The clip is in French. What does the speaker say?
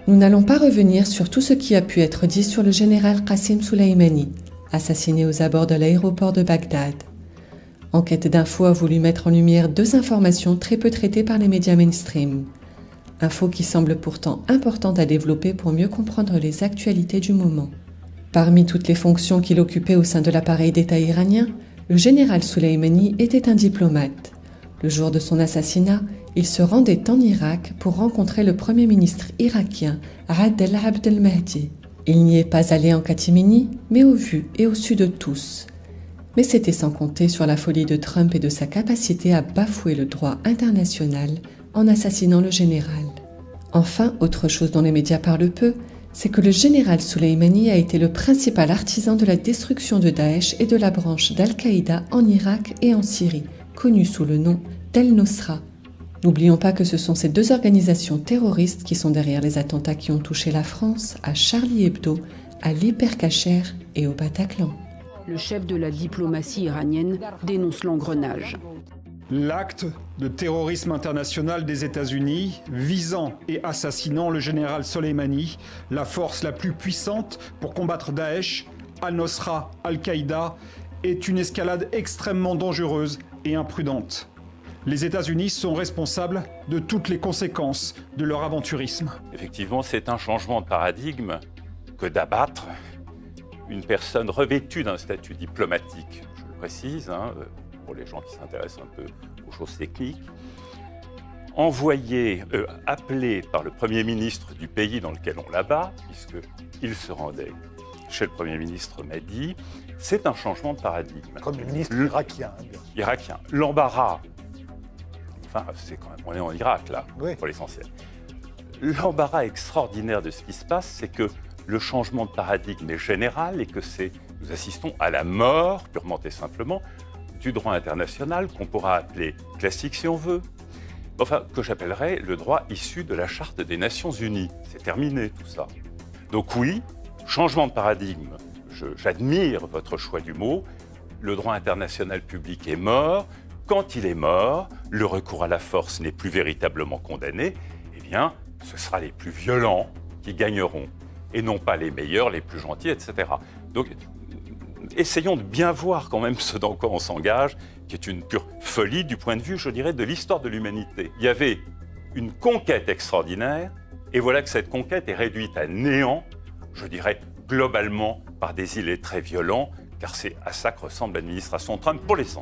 Nous n'allons pas revenir sur tout ce qui a pu être dit sur le général Qassim Soleimani, assassiné aux abords de l'aéroport de Bagdad. Enquête d'info a voulu mettre en lumière deux informations très peu traitées par les médias mainstream. Infos qui semblent pourtant importantes à développer pour mieux comprendre les actualités du moment. Parmi toutes les fonctions qu'il occupait au sein de l'appareil d'État iranien, le général Soleimani était un diplomate. Le jour de son assassinat, il se rendait en Irak pour rencontrer le premier ministre irakien, Adel Abdel Mahdi. Il n'y est pas allé en catimini, mais au vu et au su de tous. Mais c'était sans compter sur la folie de Trump et de sa capacité à bafouer le droit international en assassinant le général. Enfin, autre chose dont les médias parlent peu, c'est que le général Soleimani a été le principal artisan de la destruction de Daesh et de la branche d'Al-Qaïda en Irak et en Syrie, connue sous le nom d'Al-Nosra. N'oublions pas que ce sont ces deux organisations terroristes qui sont derrière les attentats qui ont touché la France, à Charlie Hebdo, à l'Hypercacher et au Bataclan. Le chef de la diplomatie iranienne dénonce l'engrenage. L'acte de terrorisme international des États-Unis visant et assassinant le général Soleimani, la force la plus puissante pour combattre Daesh, Al-Nosra, Al-Qaïda, est une escalade extrêmement dangereuse et imprudente. Les États-Unis sont responsables de toutes les conséquences de leur aventurisme. Effectivement, c'est un changement de paradigme que d'abattre une personne revêtue d'un statut diplomatique, je le précise, pour les gens qui s'intéressent un peu aux choses techniques, appelé par le Premier ministre du pays dans lequel on l'abat, puisqu'il se rendait chez le Premier ministre Mahdi, c'est un changement de paradigme. Premier ministre irakien. Irakien. L'embarras, enfin, c'est quand même, on est en Irak là, oui, pour l'essentiel. L'embarras extraordinaire de ce qui se passe, c'est que le changement de paradigme est général et que nous assistons à la mort, purement et simplement, du droit international qu'on pourra appeler classique si on veut, enfin que j'appellerais le droit issu de la Charte des Nations Unies. C'est terminé tout ça. Donc oui, changement de paradigme, j'admire votre choix du mot, le droit international public est mort, quand il est mort, le recours à la force n'est plus véritablement condamné, eh bien ce sera les plus violents qui gagneront, et non pas les meilleurs, les plus gentils, etc. Donc, essayons de bien voir quand même ce dans quoi on s'engage, qui est une pure folie du point de vue, je dirais, de l'histoire de l'humanité. Il y avait une conquête extraordinaire, et voilà que cette conquête est réduite à néant, je dirais, globalement, par des îlets très violents, car c'est à ça que ressemble l'administration Trump pour l'essence.